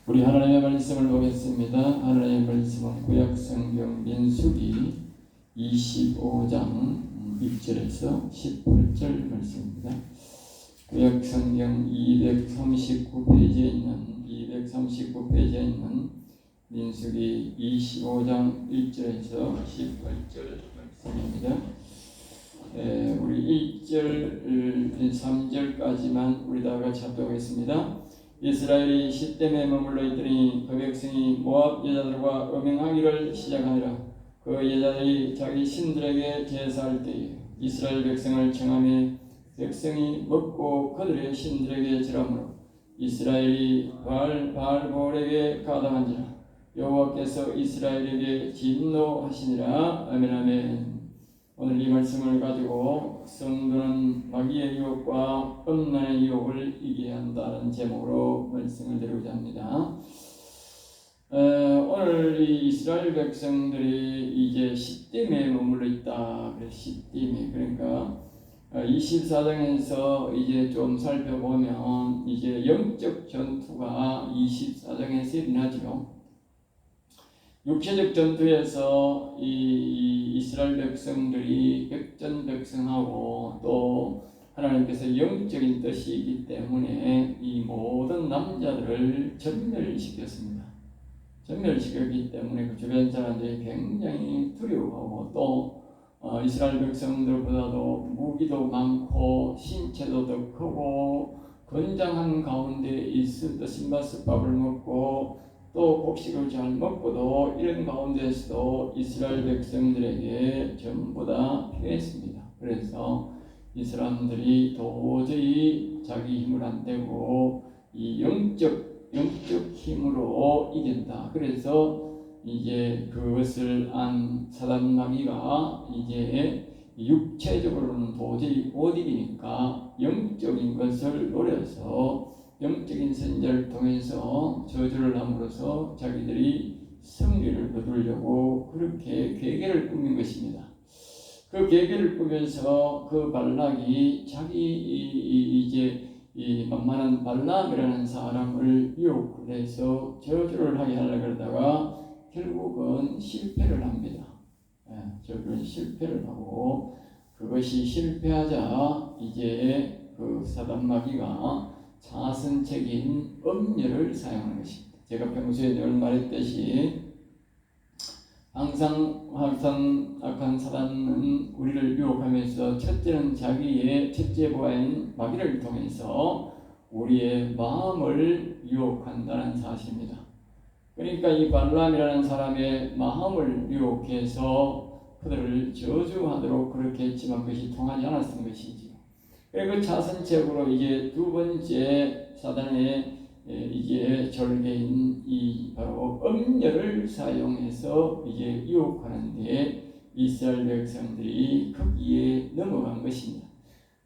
우리 하나님의 말씀을 보겠습니다. 하나님의 말씀은 구약성경 민수기 25장 6절에서 18절 말씀입니다. 구약성경 239페이지에 있는 민수기 25장 1절에서 18절 말씀입니다. 우리 1절, 3절까지만 우리 다 같이 합독하겠습니다. 이스라엘이 시댐에 머물러 있더니 그 백성이 모압 여자들과 음행하기를 시작하니라. 그 여자들이 자기 신들에게 제사할 때에 이스라엘 백성을 청하며 백성이 먹고 그들의 신들에게 절하므로 이스라엘이 바알볼에게 가담한지라. 여호와께서 이스라엘에게 진노하시니라. 아멘 아멘. 오늘 이 말씀을 가지고 성도는 마귀의 유혹과 음란의 유혹을 이겨야 한다는 제목으로 말씀을 드리고자 합니다. 오늘 이 이스라엘 백성들이 이제 시딤에 머물러 있다. 그래서 시딤에, 그러니까 24장에서 이제 좀 살펴보면 이제 영적 전투가 24장에서 일어나죠. 육체적 전투에서 이 이스라엘 백성들이 백전백승하고 또 하나님께서 영적인 뜻이기 때문에 이 모든 남자들을 전멸시켰습니다. 전멸시켰기 때문에 그 주변 사람들이 굉장히 두려워하고 또 이스라엘 백성들보다도 무기도 많고 신체도 더 크고 건장한 가운데 있을 때 신바스밥을 먹고 또 곡식을 잘 먹고도 이런 가운데서도 이스라엘 백성들에게 전부 다 피했습니다. 그래서 이 사람들이 도저히 자기 힘을 안 대고 이 영적 힘으로 이긴다. 그래서 이제 그것을 안 사단 마귀가 이제 육체적으로는 도저히 못 이기니까 영적인 것을 노려서 영적인 선지자를 통해서 저주를 함으로써 자기들이 승리를 거두려고 그렇게 계계를 꾸민 것입니다. 그 계계를 꾸면서 그 발락이 자기 이제 이 만만한 발람이라는 사람을 유혹을 해서 저주를 하게 하려고 그러다가 결국은 실패를 합니다. 결국은 실패를 하고 그것이 실패하자 이제 그 사단 마귀가 자선적인 음료를 사용하는 것입니다. 제가 평소에 늘 말했듯이 항상 악한 사단은 우리를 유혹하면서 첫째는 자기의 첫째 부하인 마귀를 통해서 우리의 마음을 유혹한다는 사실입니다. 그러니까 이 발람이라는 사람의 마음을 유혹해서 그들을 저주하도록 그렇게 했지만 그것이 통하지 않았던 것이지요. 그리고 자선책으로 이제 두 번째 사단의 이제 절개인 이 바로 음료를 사용해서 이제 유혹하는데 이스라엘 백성들이 거기에 넘어간 것입니다.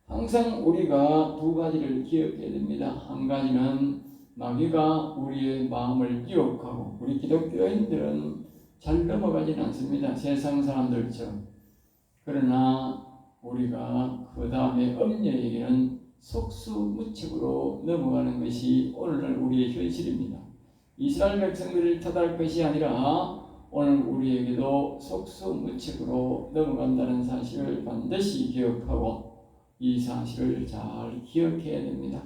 항상 우리가 두 가지를 기억해야 됩니다. 한 가지는 마귀가 우리의 마음을 유혹하고 우리 기독교인들은 잘 넘어가지는 않습니다. 세상 사람들처럼. 그러나 우리가 그 다음에 음녀에게는 속수무책으로 넘어가는 것이 오늘날 우리의 현실입니다. 이스라엘 백성들을 탓할 것이 아니라 오늘 우리에게도 속수무책으로 넘어간다는 사실을 반드시 기억하고 이 사실을 잘 기억해야 됩니다.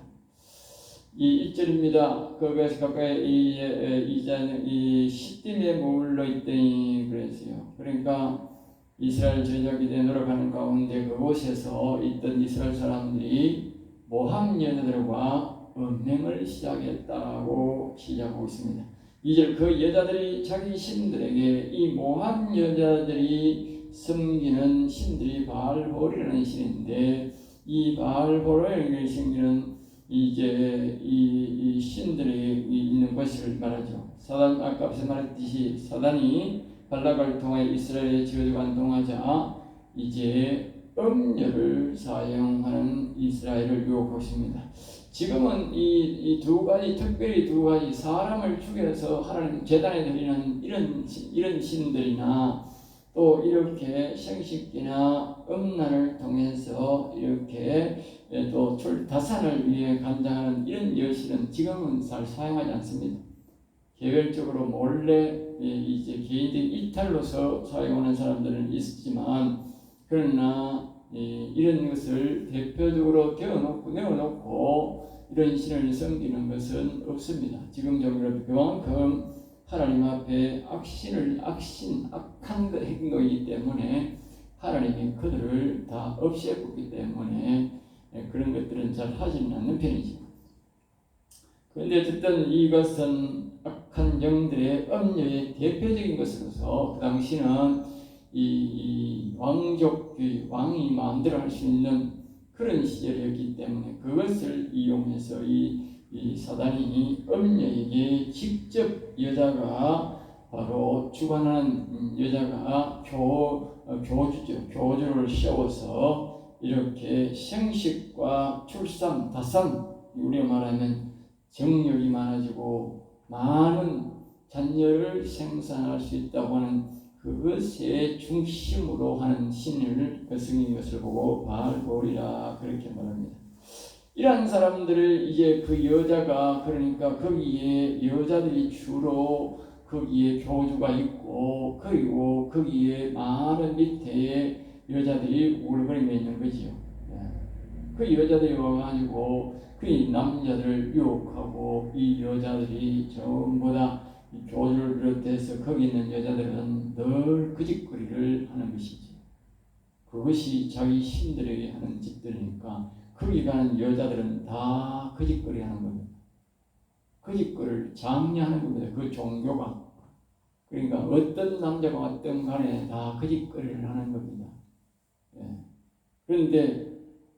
이 1절입니다. 거기에서 가까이 이 시딤에 머물러 있더니 그랬어요. 그러니까 이스라엘 제자기대 노력하는 가운데 그곳에서 있던 이스라엘 사람들이 모함 여자들과 음행을 시작했다고 시작하고 있습니다. 2절 그 여자들이 자기 신들에게 이 모함 여자들이 섬기는 신들이 바알볼이라는 신인데 이 바알볼을 섬기는 이제 이 신들이 있는 것을 말하죠. 사단 아까 앞서 말했듯이 사단이 발락을 통해 이스라엘의 저주가 동하자 이제 음료를 사용하는 이스라엘을 유혹하고 있습니다. 지금은 이 두 가지, 특별히 두 가지 사람을 죽여서 하나님 제단에 드리는 이런 신들이나 또 이렇게 생식기나 음란을 통해서 이렇게 또 다산을 위해 간장하는 이런 여신은 지금은 잘 사용하지 않습니다. 개별적으로 몰래 이제 개인적인 일탈로서 사용하는 사람들은 있지만, 그러나 이런 것을 대표적으로 내어놓고 이런 신을 섬기는 것은 없습니다. 지금 정말 그만큼 하나님 앞에 악한 행동이기 때문에 하나님이 그들을 다 없애었기 때문에 그런 것들은 잘 하지는 않는 편이죠. 그런데 어쨌든 이것은 악한 영들의 음녀의 대표적인 것으로서 그 당시는 이 왕족주의, 왕이 마음대로 할 수 있는 그런 시절이었기 때문에 그것을 이용해서 이 사단이 음녀에게 직접 여자가 바로 주관하는 여자가 교주를 세워서 이렇게 생식과 출산, 다산, 우리가 말하면 정력이 많아지고 많은 자녀를 생산할 수 있다고 하는 그것의 중심으로 하는 신을 여성인 것을 보고 바알볼이라 그렇게 말합니다. 이러한 사람들을 이제 그 여자가, 그러니까 거기에 여자들이 주로 거기에 교주가 있고, 그리고 거기에 많은 밑에 여자들이 우글거리며 있는 거지요. 그 여자들이 와가지고 그 남자들을 유혹하고, 이 여자들이 전부 다 교주를 비롯해서 거기 있는 여자들은 늘 거짓거리를 하는 것이지. 그것이 자기 신들에게 하는 짓들이니까 거기 가는 여자들은 다 거짓거리 하는 겁니다. 거짓거리를 장려하는 겁니다. 그 종교가. 그러니까 어떤 남자가 왔든 간에 다 거짓거리를 하는 겁니다. 그런데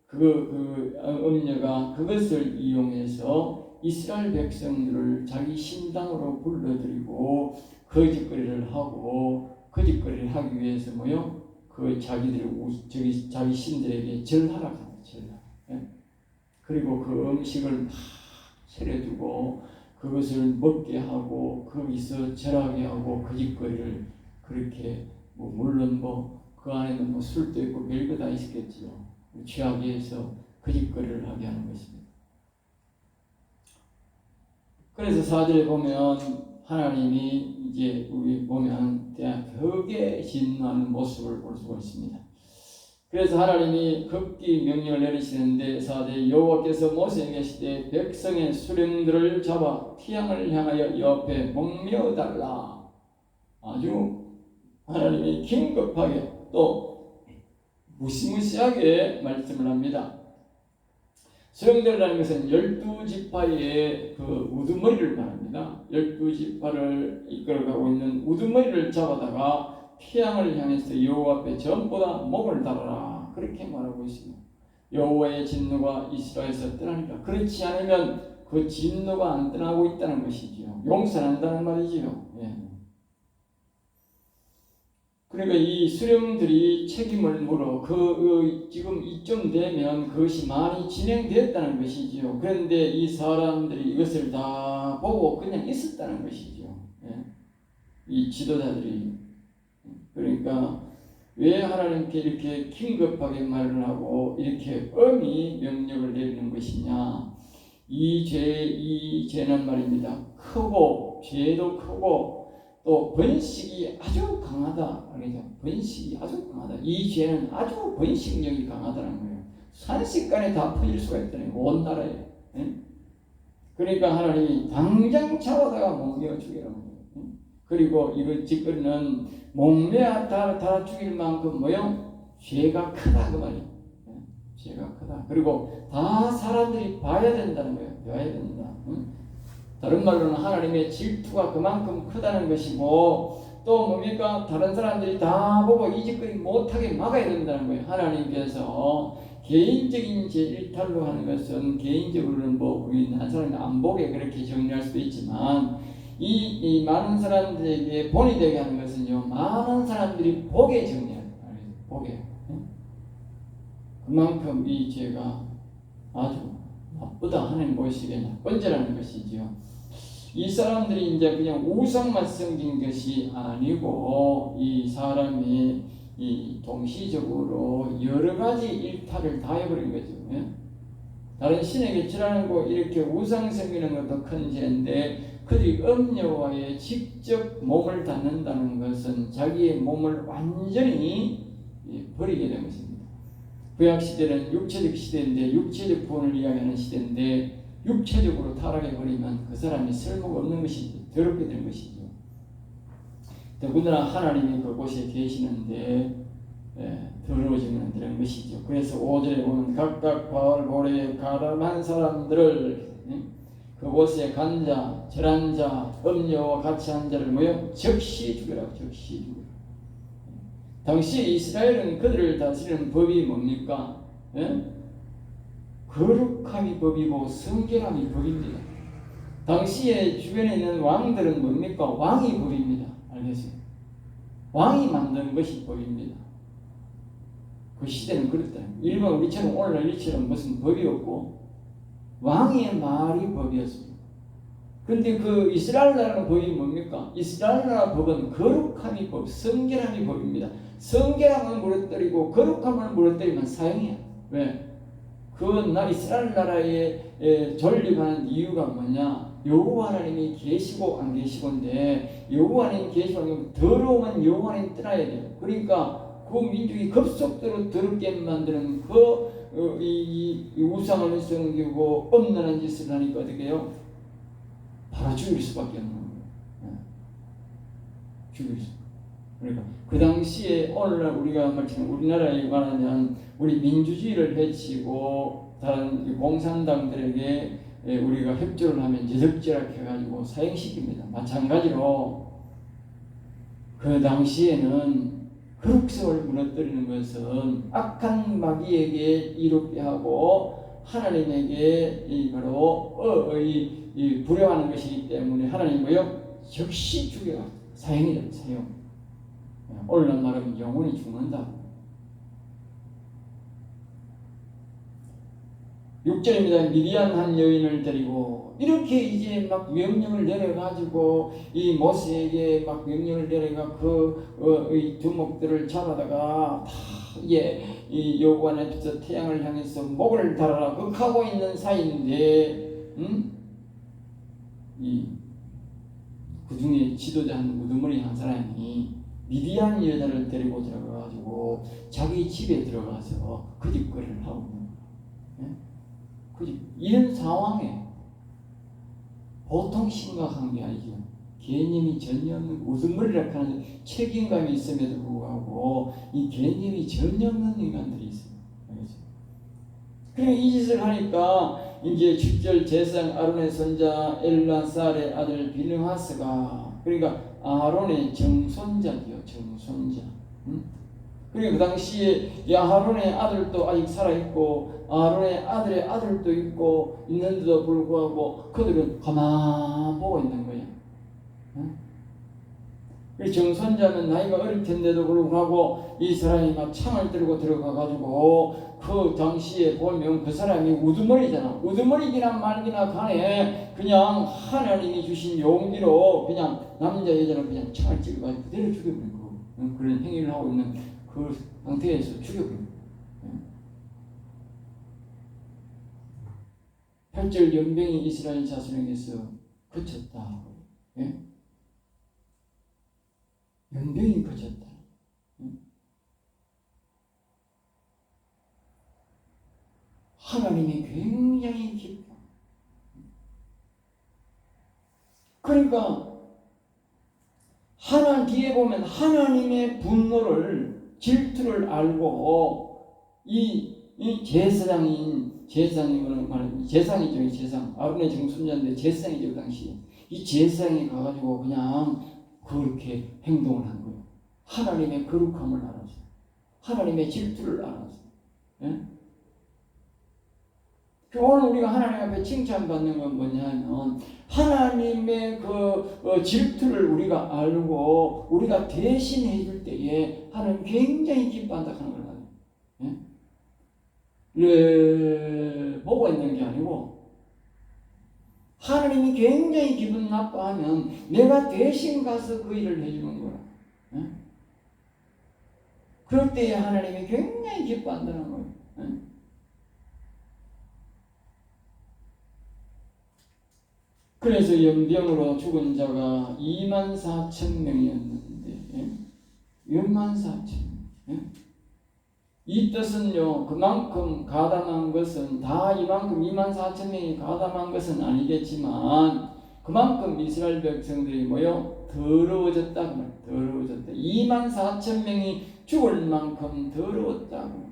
그 음녀가 그것을 이용해서 이스라엘 백성들을 자기 신당으로 불러들이고 거짓거리를 하고, 거짓거리를 하기 위해서 그 자기 신들에게 절하라고 합니다. 그리고 그 음식을 막 차려두고 그것을 먹게 하고 거기서 절하게 하고 거짓거리를 그렇게 물론 그 안에는 술도 있고 별거 다 있었겠지요. 취하게 해서 거짓거리를 하게 하는 것입니다. 그래서 4절에 보면 하나님이 이제 우리 보면 벽에 진노하는 모습을 볼 수가 있습니다. 그래서 하나님이 급기 명령을 내리시는데 4절 여호와께서 모세에게 계시되 백성의 수령들을 잡아 태양을 향하여 옆에 목매어달라. 아주 하나님이 긴급하게 또 무시무시하게 말씀을 합니다. 수령들이라는 것은 12지파의 그 우두머리를 말합니다. 12지파를 이끌어가고 있는 우두머리를 잡아다가 태양을 향해서 여호와 앞에 전부 다 목을 달아라, 그렇게 말하고 있습니다. 여호와의 진노가 이스라엘에서 떠나니까, 그렇지 않으면 그 진노가 안 떠나고 있다는 것이지요. 용서는 한다는 말이지요. 그러니까 이 수령들이 책임을 물어 지금 이쯤 되면 그것이 많이 진행되었다는 것이지요. 그런데 이 사람들이 이것을 다 보고 그냥 있었다는 것이지요. 이 지도자들이. 그러니까 왜 하나님께 이렇게 긴급하게 말을 하고 이렇게 엄히 명령을 내리는 것이냐? 이 죄는 말입니다. 크고, 죄도 크고, 또 번식이 아주 강하다. 번식이 아주 강하다. 이 죄는 아주 번식력이 강하다는 거예요. 순식간에 다 퍼질 수가 있다는 거예요. 온 나라에. 그러니까 하나님이 당장 잡아다가 목매어 죽이라는 거예요. 그리고 이거 짓거리는 목매어 달아 죽일 만큼 죄가 크다 그 말이에요. 죄가 크다. 그리고 다 사람들이 봐야 된다는 거예요. 봐야 된다. 다른 말로는 하나님의 질투가 그만큼 크다는 것이고, 또 뭡니까? 다른 사람들이 다 보고 이 짓거리 못하게 막아야 된다는 거예요. 하나님께서 개인적인 죄 일탈로 하는 것은 개인적으로는 우리 한 사람이 안 보게 그렇게 정리할 수도 있지만, 이 많은 사람들에게 본이 되게 하는 것은요, 많은 사람들이 보게 정리해야 돼요. 보게. 그만큼 이 죄가 아주 나쁘다 하는 것이 나쁜죄라는 것이지요. 이 사람들이 이제 그냥 우상만 섬긴 것이 아니고, 이 사람이 이 동시적으로 여러 가지 일탈을 다 해버린 거죠. 다른 신에게 절하는 거 이렇게 우상 섬기는 것도 큰 죄인데, 그들이 음녀와의 직접 몸을 닿는다는 것은 자기의 몸을 완전히 버리게 된 것입니다. 구약 시대는 육체적 시대인데, 육체적 구원을 이야기하는 시대인데, 육체적으로 타락해 버리면 그 사람이 쓸모가 없는 것이죠. 더럽게 되는 것이죠. 더군다나 하나님이 그곳에 계시는데 더러워지면 되는 것이죠. 그래서 5절에 보면 각각 바울 모래에 가담한 사람들을 그곳에 간 자, 절한 자, 음녀와 같이 한 자를 모여 즉시 죽여라. 즉시 죽여라. 당시 이스라엘은 그들을 다스리는 법이 뭡니까? 거룩함이 법이고 성결함이 법입니다. 당시에 주변에 있는 왕들은 뭡니까? 왕이 법입니다. 알겠어요? 왕이 만든 것이 법입니다. 그 시대는 그랬다. 일반 우리처럼 오늘날 이처럼 무슨 법이 없고 왕의 말이 법이었습니다. 그런데 그 이스라엘 나라의 법이 뭡니까? 이스라엘 나라 법은 거룩함이 법, 성결함이 법입니다. 성결함을 무너뜨리고 거룩함을 무너뜨리면 사형이야. 왜? 그건 이스라엘 나라에 존립하는 이유가 뭐냐? 여호와 하나님이 계시고 안 계시고인데, 여호와 하나님 계시고 안 계시고 더러우면 여호와 하나님 떠나야 돼요. 그러니까 그 민족이 급속도로 더럽게 만드는 이 우상을 섬기고 엄란한 짓을 하니까 어떻게 해요? 바로 죽일 수밖에 없는 거예요. 죽일 수. 그러니까 그 당시에 오늘날 우리가 말처럼 우리나라에 말하면 우리 민주주의를 해치고 다른 공산당들에게 우리가 협조를 하면 제적죄라 해가지고 사형시킵니다. 마찬가지로 그 당시에는 거룩성을 무너뜨리는 것은 악한 마귀에게 이롭게 하고 하나님에게 바로 불효하는 것이기 때문에 하나님 뭐요? 즉시 죽여라. 사형이다. 사형. 오늘날 말하면 영혼이 죽는다. 6절입니다. 미디안 한 여인을 데리고 이렇게 이제 막 명령을 내려가지고 이 모세에게 막 명령을 내려가 이 두목들을 잡아다가 다 이 여호와 앞에서 태양을 향해서 목을 달아라 하고 있는 사이인데, 그 중에 지도자 한 우두머리 한 사람이 미디안 여자를 데리고 들어가가지고 자기 집에 들어가서 그 짓거리를 하고 있는 거예요. 이런 상황에 보통 심각한 게 아니죠. 개념이 전혀 없는 우두머리라 하는 책임감이 있음에도 불구하고 이 개념이 전혀 없는 인간들이 있어요. 알겠죠? 그러니까 이 짓을 하니까 이제 7절 제사장 아론의 손자 엘라살의 아들 비느하스가, 그러니까 아론의 정손자죠. 정손자. 그리고 그 당시에 아론의 아들도 아직 살아있고 아론의 아들의 아들도 있고 있는데도 불구하고 그들은 가만 보고 있는 거예요. 정손자는 나이가 어릴 텐데도 불구하고 이 사람이 막 창을 들고 들어가가지고 그 당시에 보면 그 사람이 우두머리잖아. 우두머리기나 말기나 간에 그냥 하나님이 주신 용기로 그냥 남자 여자는 그냥 창을 찍어가지고 그대로 죽여버리고 그런 행위를 하고 있는 그 상태에서 죽여버리고. 8절 연병이 이스라엘 자손에게서 그쳤다. 연병이 그쳤다. 하나님이 굉장히 기뻐. 그러니까 뒤에 보면 하나님의 분노를, 질투를 알고 이 제사장이면 말하면 제사장이죠. 제사장. 아론의 정손자인데 제사장이죠. 당시에. 이 제사장이 가가지고 그냥 그렇게 행동을 한 거예요. 하나님의 거룩함을 알아서, 하나님의 질투를 알아서. 오늘 우리가 하나님 앞에 칭찬받는 건 뭐냐면 하나님의 질투를 우리가 알고 우리가 대신해 줄 때에 하나님 굉장히 기뻐한다 하는 걸 알아요. 보고 있는 게 아니고 하나님이 굉장히 기분 나빠하면 내가 대신 가서 그 일을 해주는 거야. 그럴 때에 하나님이 굉장히 기뻐한다는 거예요. 그래서 연병으로 죽은 자가 24,000명이었는데 24,000명. 이 뜻은요, 그만큼 가담한 것은 다 이만큼 24,000명이 가담한 것은 아니겠지만 그만큼 이스라엘 백성들이 뭐요? 더러워졌다고 말이에요. 더러워졌다. 24,000명이 죽을 만큼 더러웠다고.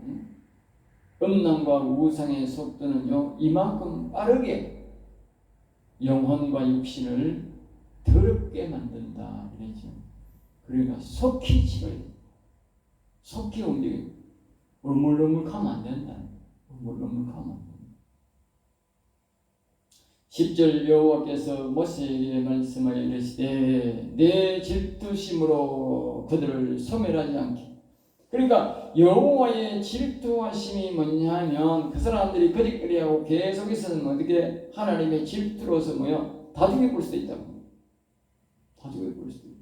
음란과 우상의 속도는요, 이만큼 빠르게 영혼과 육신을 더럽게 만든다. 그러죠. 그러니까 속히 치러야 돼. 속히 움직여. 우물우물 가면 안 된다. 우물우물 가면 안 된다. 10절 여호와께서 모세에게 말씀하여 이르시되 내 질투심으로 그들을 소멸하지 않게. 그러니까 여호와의 질투하심이 뭐냐 하면 그 사람들이 거짓거리하고 계속해서는 어떻게 하나님의 질투로서 뭐요? 다 죽여볼 수도 있다고. 다 죽여볼 수도 있다.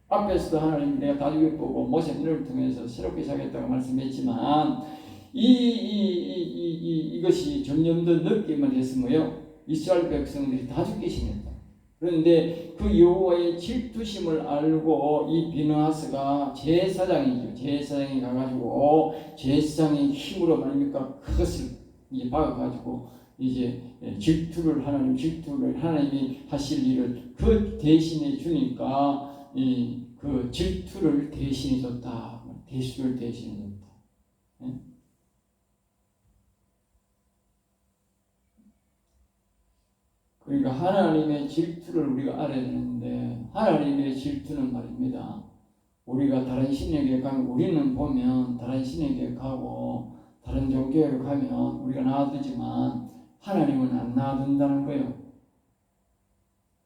앞에서도 하나님 내가 다 죽여보고 모세 눈을 통해서 새롭게 시작했다고 말씀했지만 이것이 점점 더 늦게만 됐으며요. 이스라엘 백성들이 다 죽게 심했다. 그런데 그 여호와의 질투심을 알고 이 비느하스가 제사장이죠. 제사장이 가가지고 제사장의 힘으로 말입니까? 그것을 이제 박아가지고 이제 질투를 하나님이 하실 일을 그 대신에 주니까 그 질투를 대신해 줬다. 대수를 대신해 줬다. 그러니까 하나님의 질투를 우리가 알아야 되는데 하나님의 질투는 말입니다. 우리가 다른 신에게 가면 우리는 보면 다른 신에게 가고 다른 종교에 가면 우리가 놔두지만 하나님은 안 놔둔다는 거예요.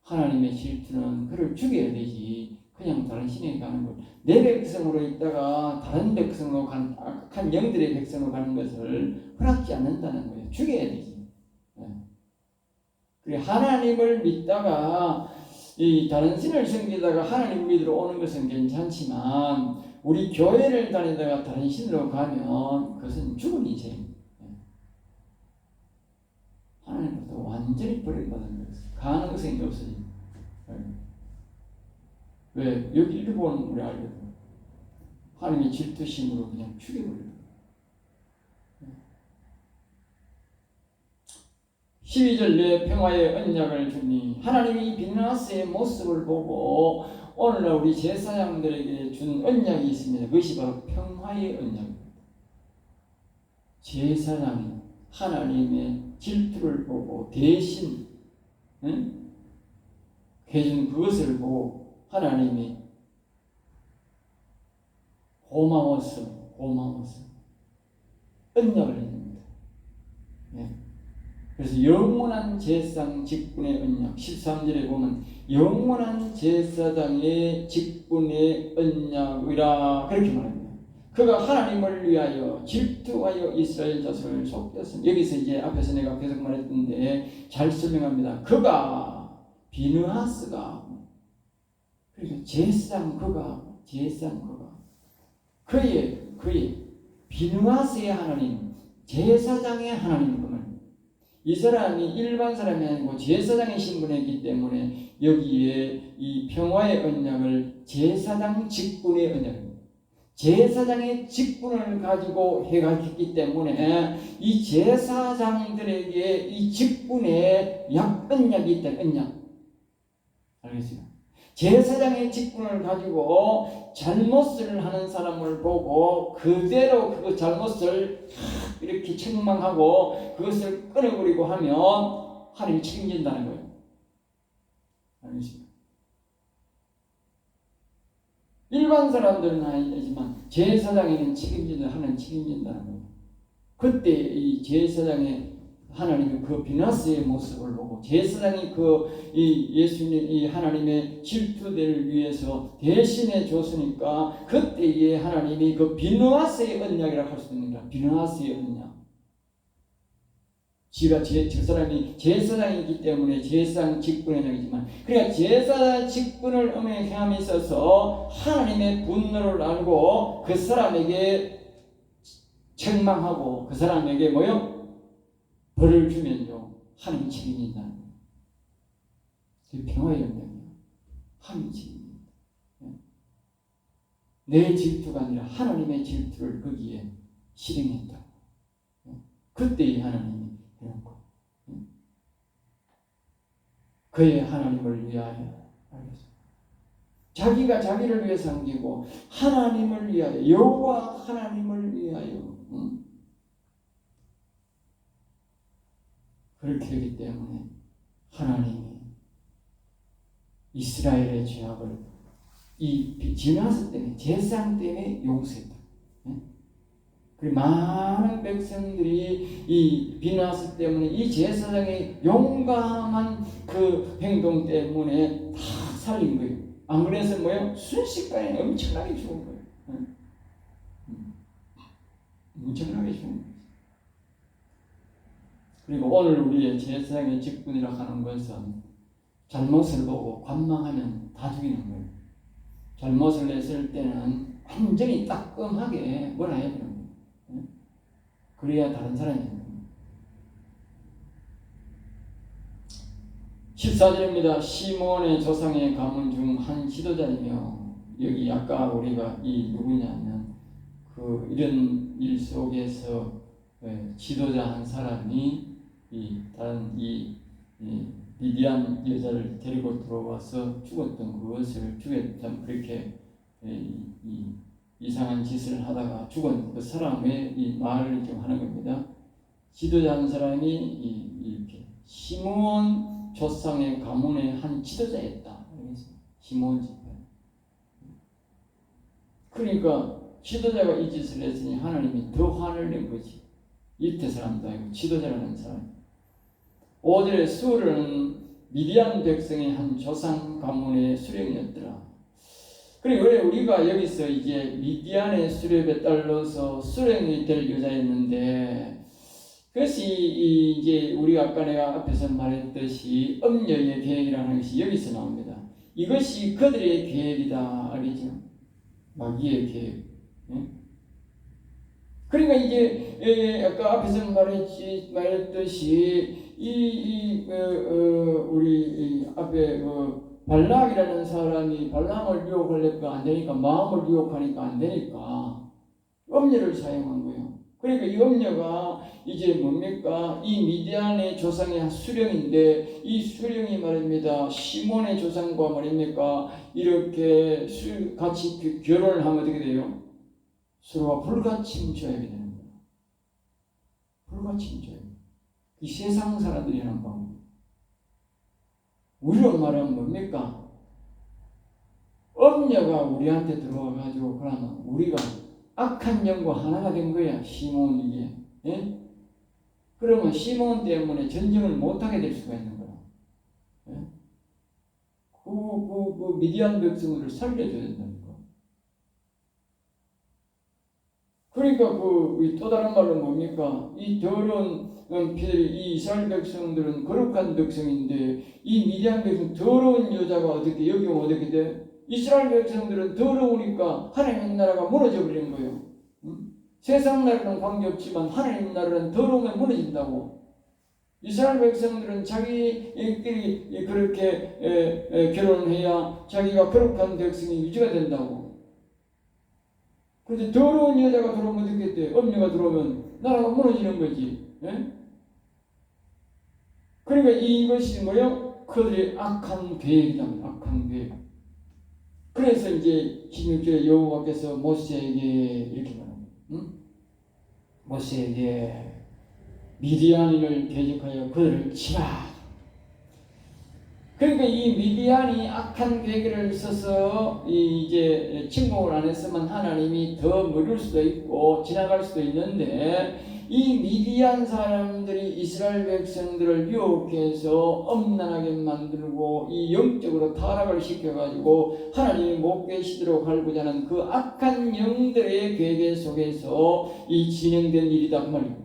하나님의 질투는 그를 죽여야 되지 그냥 다른 신에게 가는 것. 내 백성으로 있다가 다른 백성으로 가는 악한 영들의 백성으로 가는 것을 허락지 않는다는 거예요. 죽여야 되지. 하나님을 믿다가 이 다른 신을 섬기다가 하나님 믿으러 오는 것은 괜찮지만 우리 교회를 다니다가 다른 신으로 가면 그것은 죽은 인생입니다. 하나님부터 완전히 버림받은 것은 가능성이 없어집니다. 왜? 여기 일본 우리 알거든. 하나님의 질투심으로 그냥 죽여버려요. 12절 내 평화의 언약을 주니 하나님이 비느하스의 모습을 보고 오늘날 우리 제사장들에게 준 언약이 있습니다. 그것이 바로 평화의 언약입니다. 제사장이 하나님의 질투를 보고 대신 해준 그것을 보고 하나님이 고마워서 언약을 해줍니다. 그래서 영원한 제사장 직분의 언약 13절에 보면 영원한 제사장의 직분의 언약이라 그렇게 말합니다. 그가 하나님을 위하여 질투하여 이스라엘 자손을 속였습니다. 여기서 이제 앞에서 내가 계속 말했던데 잘 설명합니다. 그가 비느하스가 그러니까 제사장 그가 그의 비느하스의 하나님 제사장의 하나님 이 사람이 일반 사람이 아니고 제사장의 신분에 있기 때문에 여기에 이 평화의 언약을 제사장 직분의 언약입니다. 제사장의 직분을 가지고 해가지기 때문에 이 제사장들에게 이 직분의 언약이 있다. 언약. 알겠어요? 제사장의 직분을 가지고 잘못을 하는 사람을 보고 그대로 그 잘못을 이렇게 책망하고 그것을 끊어버리고 하면 하나님이 책임진다는 거예요. 알겠습니까? 일반 사람들은 아니지만 제사장에는 하나님 책임진다는 거예요. 그때 이 제사장의 하나님의 그 비느하스의 모습을 보고 제사장이 이 예수님 이 하나님의 질투대를 위해서 대신해 줬으니까 그때에 하나님이 그 비느하스의 언약이라고 할 수 있는 거야. 비느하스의 언약. 저 사람이 제사장이기 때문에 제사장 직분의 언약이지만 그러니까 제사장 직분을 행함에 있어서 하나님의 분노를 알고 그 사람에게 책망하고 그 사람에게 벌을 주면요 하나님이 책임진다는 거예요. 그 평화의 영향이야. 하나님의 질투입니다. 내 질투가 아니라 하나님의 질투를 거기에 실행했다. 그때 하나님이 이런 거. 그의 하나님을 위하여. 알겠습니다. 자기가 자기를 위해 섬기고 하나님을 위하여, 여호와 하나님을 위하여. 그렇게 되기 때문에 하나님이 이스라엘의 죄악을 이 비나스 때문에, 제사장 때문에 용서했다. 그리고 많은 백성들이 이 비나스 때문에, 이 제사장의 용감한 그 행동 때문에 다 살린 거예요. 안 그래서 뭐예요? 순식간에 엄청나게 죽은 거예요. 엄청나게 죽은 거예요. 그리고 오늘 우리의 제사장의 직분이라 하는 것은 잘못을 보고 관망하면 다 죽이는 거예요. 잘못을 했을 때는 완전히 따끔하게 뭐라 해야 되는 거예요. 그래야 다른 사람이 되는 거예요. 14절입니다. 시몬의 조상의 가문 중 한 지도자이며, 여기 아까 우리가 이 누구냐면 그 이런 일 속에서 지도자 한 사람이 다른 미디안 여자를 데리고 들어와서 죽었던 그것을 죽였던, 그렇게 이상한 짓을 하다가 죽은 그 사람의 이 말을 좀 하는 겁니다. 지도자 한 사람이 이렇게 시몬 조상의 가문의 한 지도자였다. 시몬 지도자. 그러니까 지도자가 이 짓을 했으니 하나님이 더 화를 낸 거지. 이태 사람도 아니고 지도자라는 사람. 5절에 수르는 미디안 백성의 한 조상 가문의 수령이었더라. 그리고 왜 우리가 여기서 이제 미디안의 수렵에 따라서 수령이 될 여자였는데, 그것이 이제 우리가 아까 내가 앞에서 말했듯이 엄녀의 계획이라는 것이 여기서 나옵니다. 이것이 그들의 계획이다. 알겠죠? 마귀의 계획. 그러니까 이제 아까 앞에서 말했듯이 우리 앞에 발락이라는 사람이 발람을 유혹하려니까 안 되니까, 마음을 유혹하니까 안 되니까 엄녀를 사용한 거예요. 그러니까 이 엄녀가 이제 뭡니까? 이 미디안의 조상의 수령인데, 이 수령이 말입니다. 시몬의 조상과 말입니까? 이렇게 같이 결혼을 하면 어떻게 돼요? 서로가 불가침 조약이 되는 거예요. 불가침 조약. 이 세상 사람들이 하는 방법. 우리로 말하면 뭡니까? 엄녀가 우리한테 들어와가지고 그러면 우리가 악한 영과 하나가 된 거야. 시몬이게. 예? 그러면 시몬 때문에 전쟁을 못하게 될 수가 있는 거야. 예? 그 미디안 백성들을 살려줘야 된다는 거. 그러니까 또 다른 말로 뭡니까? 이 더러운 이 이스라엘 백성들은 거룩한 백성인데, 이 미디안 백성 더러운 여자가 어떻게 여기 오면 어떻게 돼? 이스라엘 백성들은 더러우니까 하나님 나라가 무너져 버리는 거예요. 세상 나라는 관계없지만 하나님 나라는 더러움에 무너진다고. 이스라엘 백성들은 자기들이 그렇게 결혼을 해야 자기가 거룩한 백성이 유지가 된다고. 그런데 더러운 여자가 들어오면 어떻게 돼? 엄녀가 들어오면 나라가 무너지는 거지. 예? 그러니까 이것이 뭐예요? 그들의 악한 계획이다. 악한 계획. 그래서 이제 16절에 여호와께서 모세에게 이렇게 말합니다. 모세에게 미디안인을 대적하여 그들을 치라. 그러니까 이 미디안이 악한 계획을 써서 이제 침공을 안 했으면 하나님이 더 물을 수도 있고 지나갈 수도 있는데, 이 미디안 사람들이 이스라엘 백성들을 유혹해서 엄난하게 만들고 이 영적으로 타락을 시켜가지고 하나님이 못 계시도록 하고자 하는 그 악한 영들의 계획 속에서 이 진행된 일이다 그 말이에요.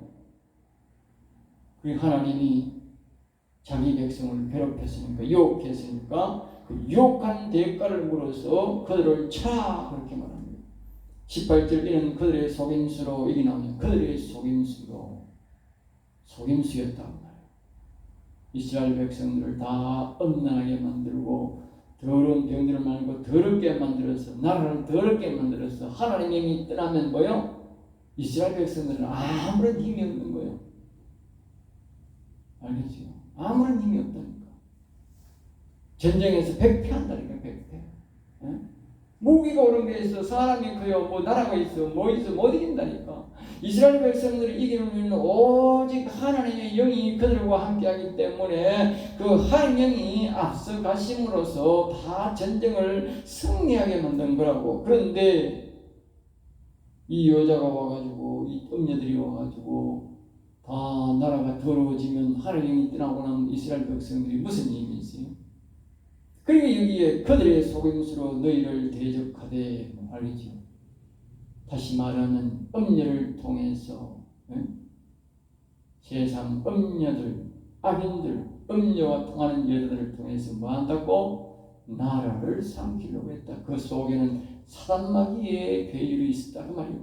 그리고 하나님이 자기 백성을 괴롭혔으니까, 유혹했으니까 그 유혹한 대가를 물어서 그들을 차, 그렇게 말합니다. 18절, 이는 그들의 속임수로, 여기 나오면 그들의 속임수로, 속임수였다고 말해요. 이스라엘 백성들을 다 음란하게 만들고 더러운 병들을 만들고 더럽게 만들어서 나라를 더럽게 만들어서 하나님의 힘이 떠나면 뭐요? 이스라엘 백성들은 아무런 힘이 없는 거예요. 알겠죠? 아무런 힘이 없다니까. 전쟁에서 백패한다니까. 백패. 에? 무기가 오른 게 있어. 사람이 커요. 뭐 나라가 있어. 뭐 있어. 못 이긴다니까. 이스라엘 백성들을 이기는 이유는 오직 하나님의 영이 그들과 함께하기 때문에 그 하나님의 영이 앞서 가심으로써 다 전쟁을 승리하게 만든 거라고. 그런데 이 여자가 와가지고 이 음녀들이 와가지고 다 나라가 더러워지면 하나님의 영이 떠나고 나면 이스라엘 백성들이 무슨 힘이 있어요? 그리고 여기에 그들의 속임수로 너희를 대적하되, 알겠죠? 다시 말하면 음녀를 통해서 세상 음녀들, 악인들, 음녀와 통하는 여자들을 통해서 뭐 한다고? 나라를 삼키려고 했다. 그 속에는 사단 마귀의 괴율이 있었다 그 말이에요.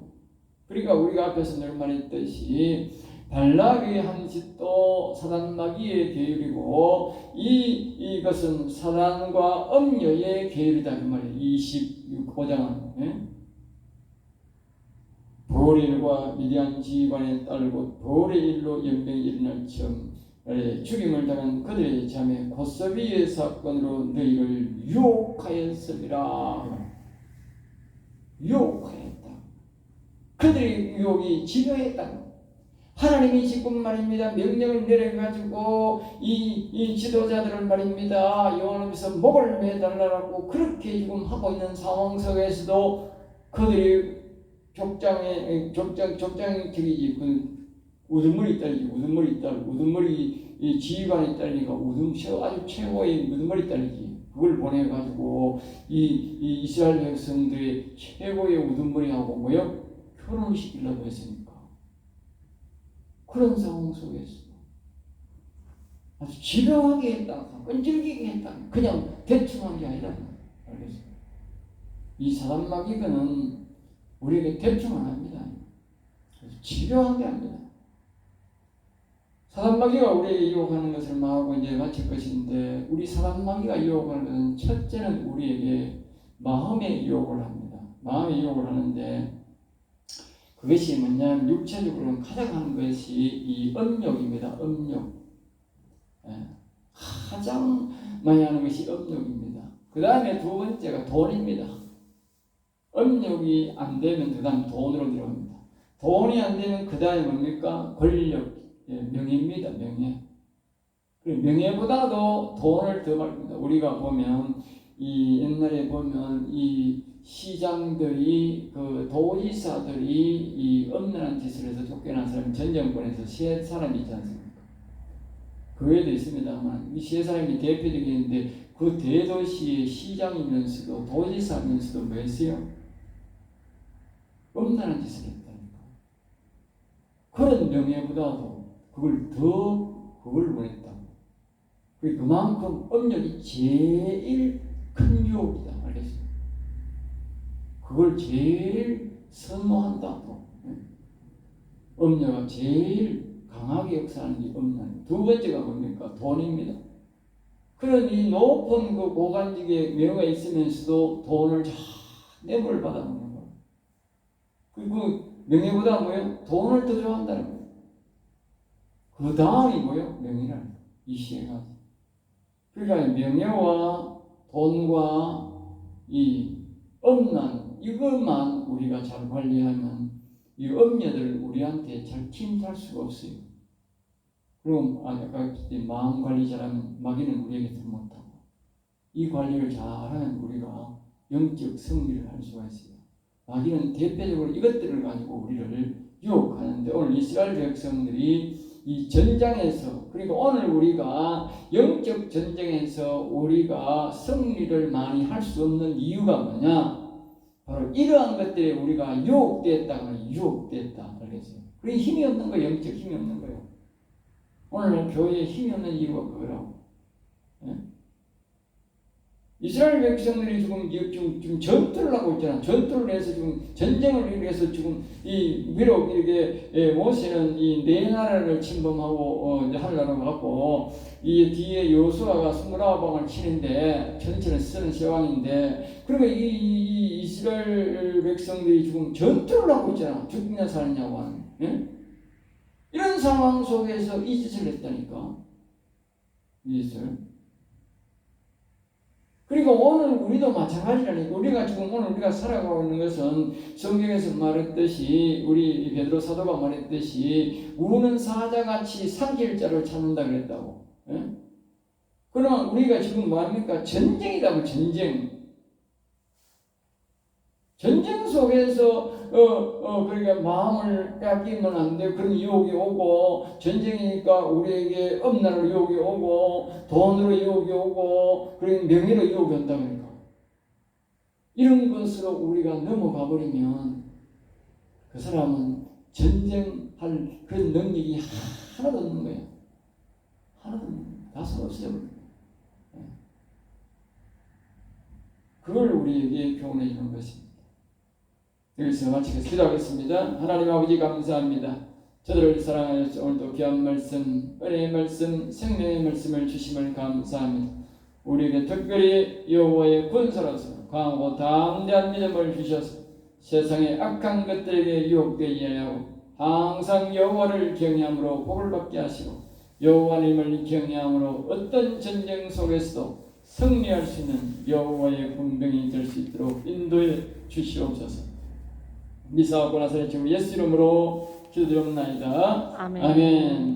그러니까 우리가 앞에서 늘 말했듯이 발락의 한 짓도 사단 마귀의 계율이고 이것은 사단과 음녀의 계율이다 그 말이에요. 25장은 보리엘과 미디안 지휘관의 딸고 보리엘로 연병이 일어날 즈음 죽임을 당한 그들의 자매 고서비의 사건으로 너희를 유혹하였으리라. 유혹하였다. 그들의 유혹이 집요했다. 하나님이 지금 말입니다. 명령을 내려가지고 이 지도자들을 말입니다. 요한에서 목을 매달라고 그렇게 지금 하고 있는 상황 속에서도 그들이 족장이 저기지 그 우두머리 딸이지 우두머리 이 지휘관의 딸이니까 아주 최고의 우두머리 딸이지. 그걸 보내가지고 이 이스라엘 백성들의 최고의 우두머리하고 뭐요? 결혼을 시키려고 했으니까. 그런 상황 속에서 아주 지명하게 했다, 끈질기게 했다. 그냥 대충 한 게 아니라. 알겠어요? 이 사단 마귀는 우리에게 대충 안 합니다. 지명한 게 아닙니다. 사단 마귀가 우리에게 유혹하는 것을 마하고 이제 마칠 것인데, 우리 사단 마귀가 유혹하는 것은 첫째는 우리에게 마음의 유혹을 합니다. 마음의 유혹을 하는데 그것이 뭐냐면 육체적으로는 가장 하는 것이 이 음욕입니다. 음욕. 가장 많이 하는 것이 음욕입니다. 그 다음에 두 번째가 돈입니다. 음욕이 안 되면 그 다음 돈으로 들어갑니다. 돈이 안 되면 그 다음에 뭡니까? 권력, 명예입니다. 명예. 명예보다도 돈을 더 말합니다. 우리가 보면 이 옛날에 보면 이 시장들이 그 도지사들이 이 엄연한 짓을 해서 쫓겨난 사람이 전쟁권에서 세 사람이 있지 않습니까? 그 외에도 있습니다만 이 세 사람이 대표적인데 그 대도시의 시장이면서도 도지사면서도 뭐 했어요? 엄연한 짓을 했다니까. 그런 명예보다도 그걸 원했다. 그만큼 음욕이 제일 큰 유혹이다. 알겠어요? 그걸 제일 선호한다고. 음녀가 제일 강하게 역사하는 게 음녀예요. 두 번째가 뭡니까? 돈입니다. 그런 이 높은 그 고관직에 명예가 있으면서도 돈을 잘 뇌물을 받아먹는 거예요. 그리고 명예보다 뭐예요? 돈을 더 좋아한다는 거예요. 그 다음이 뭐예요? 명예라는 거예요. 이 시에가. 그러니까 명예와 돈과 이 음란 이것만 우리가 잘 관리하면 이 음녀들 우리한테 잘 침투할 수가 없어요. 그럼 아까 마음 관리 잘하면 마귀는 우리에게 더 못하고 이 관리를 잘하면 우리가 영적 승리를 할 수가 있어요. 마귀는 대표적으로 이것들을 가지고 우리를 유혹하는데 오늘 이스라엘 백성들이 이 전장에서 그리고 오늘 우리가 영적 전쟁에서 우리가 승리를 많이 할 수 없는 이유가 뭐냐? 바로 이러한 것들에 우리가 유혹됐다. 유혹됐다. 알겠어요? 그게 힘이 없는 거예요. 영적 힘이 없는 거예요. 오늘 교회에 힘이 없는 이유가 그거라고. 예? 이스라엘 백성들이 지금 전투를 하고 있잖아. 전투를 해서 지금 전쟁을 위해서 지금 이 비록 이렇게 모세는 이 네 나라를 침범하고 하려고 갖고 이 뒤에 요수아가 29방을 치는데 전체는 쓰는 세왕인데 그러면 이 이스라엘 백성들이 지금 전투를 하고 있잖아. 죽냐 사느냐고 하는. 예? 이런 상황 속에서 이 짓을 했다니까. 이짓을. 그리고 오늘 우리도 마찬가지라니까. 우리가 지금 오늘 우리가 살아가고 있는 것은 성경에서 말했듯이 우리 베드로 사도가 말했듯이 우는 사자같이 삼킬 자를 찾는다 그랬다고. 예? 그러면 우리가 지금 뭐합니까? 전쟁이다. 전쟁. 전쟁 속에서 그러니까 마음을 빼앗기면 안 돼. 그런 유혹이 오고 전쟁이니까 우리에게 엄나로 유혹이 오고 돈으로 유혹이 오고 그런 명예로 유혹이 온다 그러니까 이런 것으로 우리가 넘어가 버리면 그 사람은 전쟁할 그런 능력이 하나도 없는 거야. 하나도 없는 거야. 다 없어요. 그걸 우리에게 교훈해 주는 것입니다. 여기서 마치겠습니다. 기도하겠습니다. 하나님 아버지 감사합니다. 저들을 사랑하여 오늘도 귀한 말씀, 은혜의 말씀, 생명의 말씀을 주심을 감사합니다. 우리에게 특별히 여호와의 군사로서 강하고 담대한 믿음을 주셔서 세상의 악한 것들에게 유혹되지 하고 항상 여호와를 경외함으로 복을 받게 하시고 여호와님을 경외함으로 어떤 전쟁 속에서도 승리할 수 있는 여호와의 군병이 될 수 있도록 인도해 주시옵소서. 미사하고 나서 지금 예수 이름으로 기도드립니다. 아멘. 아멘.